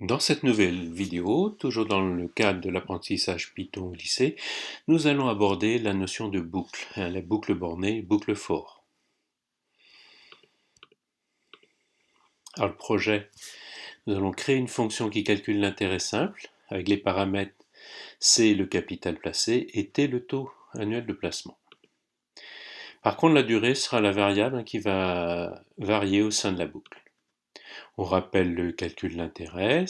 Dans cette nouvelle vidéo, toujours dans le cadre de l'apprentissage Python au lycée, nous allons aborder la notion de boucle, la boucle bornée, boucle for. Alors le projet, nous allons créer une fonction qui calcule l'intérêt simple avec les paramètres C le capital placé et T le taux annuel de placement. Par contre, la durée sera la variable qui va varier au sein de la boucle. On rappelle le calcul de l'intérêt,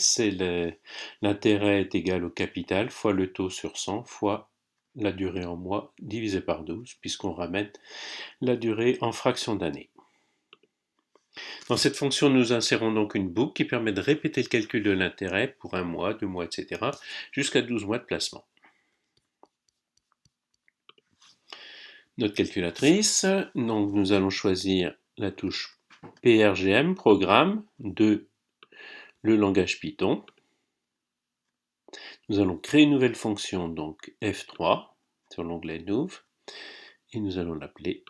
l'intérêt est égal au capital fois le taux sur 100 fois la durée en mois divisé par 12, puisqu'on ramène la durée en fractions d'années. Dans cette fonction, nous insérons donc une boucle qui permet de répéter le calcul de l'intérêt pour 1 mois, 2 mois, etc., jusqu'à 12 mois de placement. Notre calculatrice, donc nous allons choisir la touche PRGM, programme, de le langage Python. Nous allons créer une nouvelle fonction, donc F3, sur l'onglet Nouveau, et nous allons l'appeler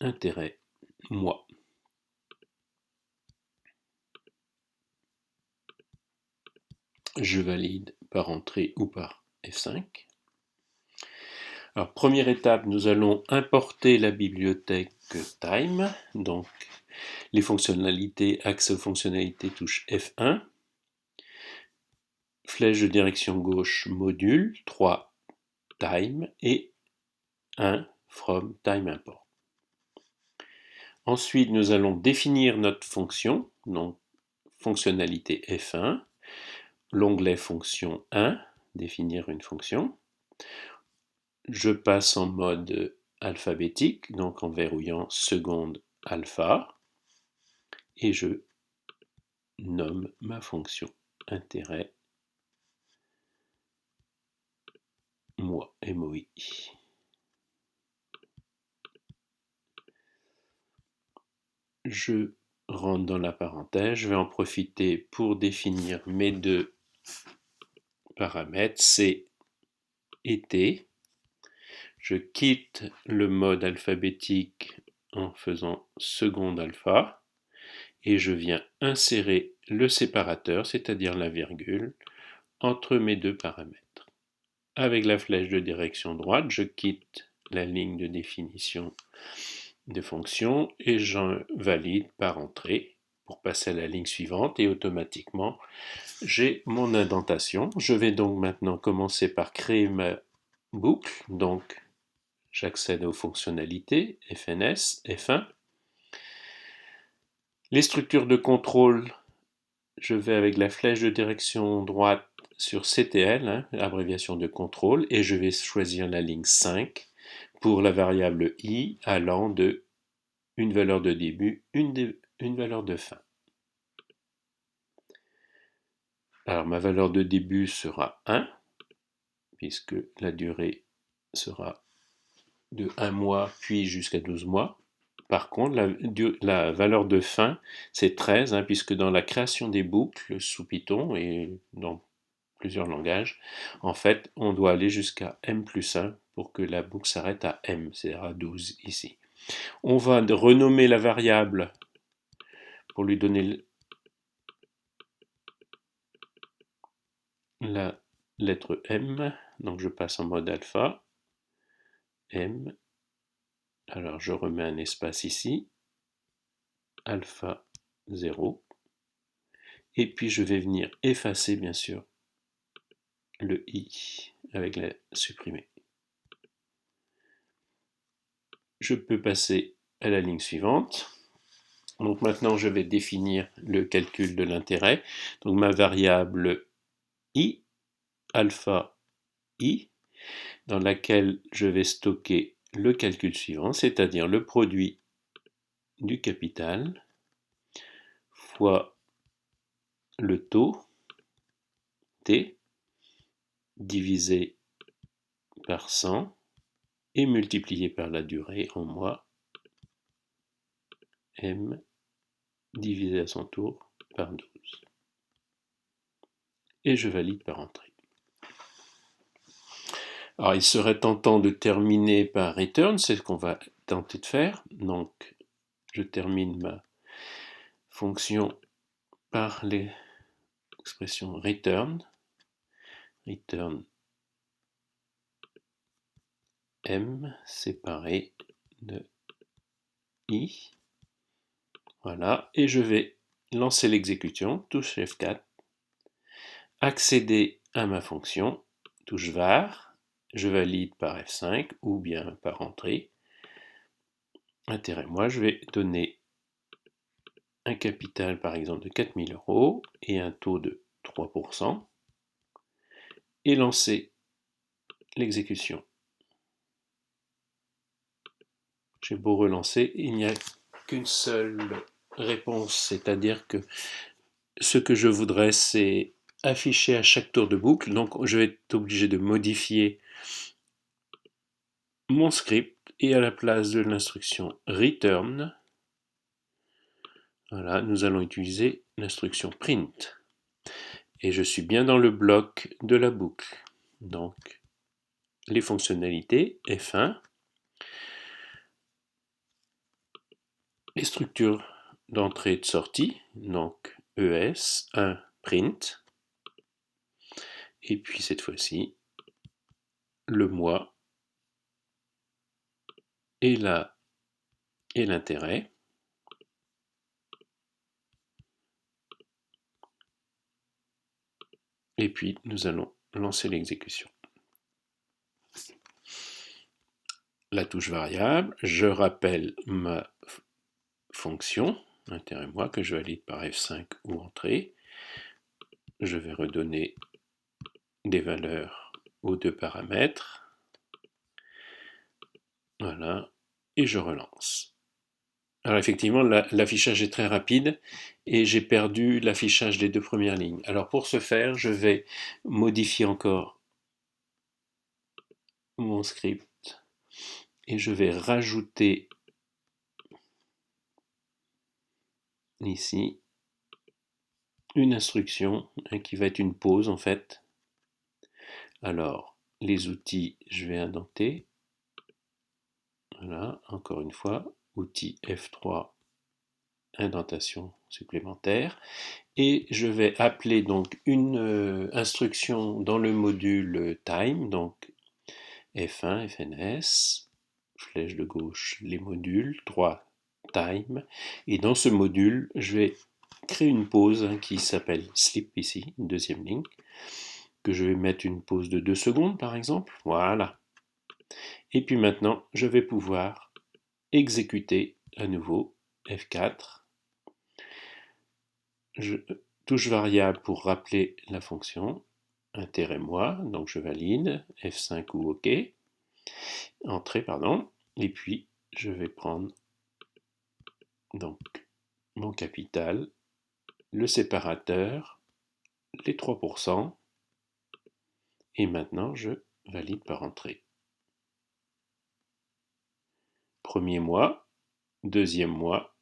intérêt mois. Je valide par entrée ou par F5. Alors, première étape, nous allons importer la bibliothèque Time, donc les fonctionnalités, accès aux fonctionnalités, touche F1, flèche de direction gauche, module, 3 Time et 1 from Time import. Ensuite, nous allons définir notre fonction, donc fonctionnalité F1, l'onglet fonction 1, définir une fonction. Je passe en mode alphabétique, donc en verrouillant seconde alpha, et je nomme ma fonction intérêt mois, MOI. Je rentre dans la parenthèse, je vais en profiter pour définir mes deux paramètres C et T. Je quitte le mode alphabétique en faisant seconde alpha et je viens insérer le séparateur, c'est-à-dire la virgule, entre mes deux paramètres. Avec la flèche de direction droite, je quitte la ligne de définition de fonction et j'en valide par entrée pour passer à la ligne suivante et automatiquement j'ai mon indentation. Je vais donc maintenant commencer par créer ma boucle, donc j'accède aux fonctionnalités FNS, F1. Les structures de contrôle, je vais avec la flèche de direction droite sur CTL, abréviation de contrôle, et je vais choisir la ligne 5 pour la variable i allant de une valeur de début, une valeur de fin. Alors ma valeur de début sera 1, puisque la durée sera de 1 mois puis jusqu'à 12 mois. Par contre, la valeur de fin, c'est 13, puisque dans la création des boucles sous Python et dans plusieurs langages, en fait, on doit aller jusqu'à m plus 1 pour que la boucle s'arrête à m, c'est-à-dire à 12 ici. On va renommer la variable pour lui donner la lettre m, donc je passe en mode alpha, m, alors je remets un espace ici, alpha 0, et puis je vais venir effacer bien sûr le i avec la supprimer. Je peux passer à la ligne suivante. Donc maintenant je vais définir le calcul de l'intérêt. Donc ma variable i, alpha i, dans laquelle je vais stocker le calcul suivant, c'est-à-dire le produit du capital fois le taux t divisé par 100 et multiplié par la durée en mois m divisé à son tour par 12. Et je valide par entrée. Alors il serait tentant de terminer par return, c'est ce qu'on va tenter de faire. Donc je termine ma fonction par l'expression return m séparé de i. Voilà, et je vais lancer l'exécution, touche F4, accéder à ma fonction, touche var, je valide par F5 ou bien par entrée. Intérêt-moi, je vais donner un capital par exemple de 4 000 € et un taux de 3% et lancer l'exécution. J'ai beau relancer, il n'y a qu'une seule réponse, c'est-à-dire que ce que je voudrais, c'est afficher à chaque tour de boucle, donc je vais être obligé de modifier mon script et à la place de l'instruction return, voilà, nous allons utiliser l'instruction print. Et je suis bien dans le bloc de la boucle. Donc, les fonctionnalités, F1, les structures d'entrée et de sortie, donc ES, 1, print, et puis cette fois-ci, le mois et l'intérêt. Et puis, nous allons lancer l'exécution. La touche variable, je rappelle ma fonction, intérêt-moi, que je valide par F5 ou entrée. Je vais redonner des valeurs aux deux paramètres. Voilà, et je relance. Alors effectivement, l'affichage est très rapide et j'ai perdu l'affichage des deux premières lignes. Alors pour ce faire, je vais modifier encore mon script et je vais rajouter ici une instruction qui va être une pause en fait. Alors les outils, je vais indenter. Voilà, encore une fois, outil F3, indentation supplémentaire. Et je vais appeler donc une instruction dans le module time, donc F1, FNS, flèche de gauche, les modules, 3 time. Et dans ce module, je vais créer une pause qui s'appelle sleep ici, une deuxième ligne, que je vais mettre une pause de 2 secondes par exemple. Voilà. Et puis maintenant, je vais pouvoir exécuter à nouveau F4. Je touche variable pour rappeler la fonction intérêt-moi, donc je valide, F5 ou OK, entrée, pardon, et puis je vais prendre donc mon capital, le séparateur, les 3%, et maintenant je valide par entrée. Premier mois, deuxième mois,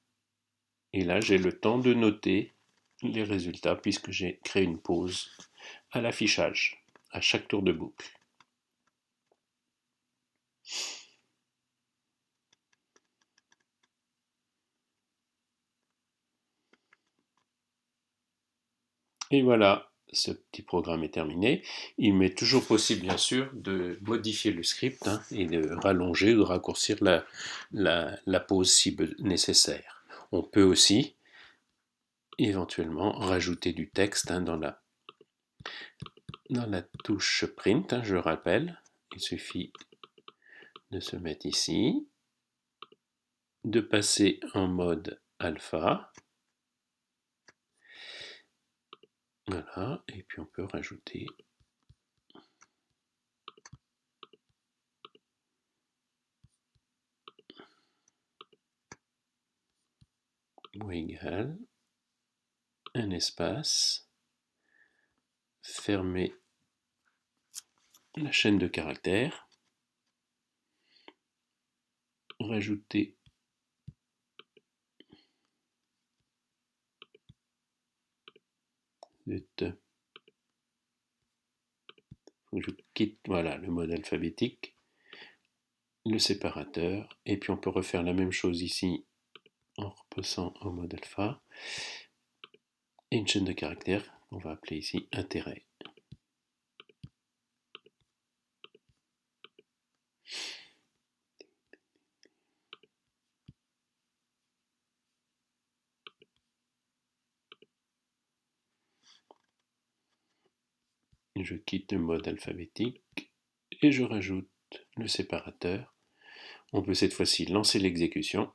et là j'ai le temps de noter les résultats puisque j'ai créé une pause à l'affichage, à chaque tour de boucle. Et voilà, ce petit programme est terminé. Il m'est toujours possible, bien sûr, de modifier le script et de rallonger ou de raccourcir la pause si nécessaire. On peut aussi, éventuellement, rajouter du texte dans la touche print, je rappelle. Il suffit de se mettre ici, de passer en mode alpha. Voilà, et puis on peut rajouter ou égal, un espace, fermer la chaîne de caractères, rajouter faut que je quitte voilà, le mode alphabétique, le séparateur, et puis on peut refaire la même chose ici en repassant au mode alpha, et une chaîne de caractères On va appeler ici intérêt. Je quitte le mode alphabétique et je rajoute le séparateur. On peut cette fois-ci lancer l'exécution,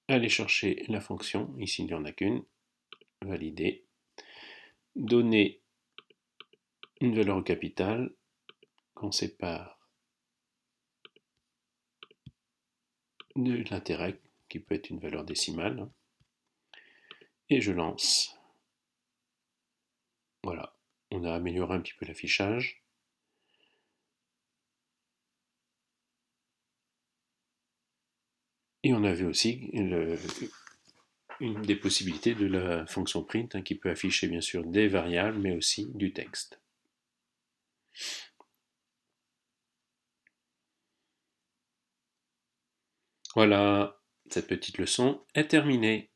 aller chercher la fonction, ici il n'y en a qu'une, valider, donner une valeur au capital qu'on sépare de l'intérêt, qui peut être une valeur décimale, et je lance. Voilà, on a amélioré un petit peu l'affichage. Et on avait aussi une des possibilités de la fonction print qui peut afficher bien sûr des variables mais aussi du texte. Voilà, cette petite leçon est terminée.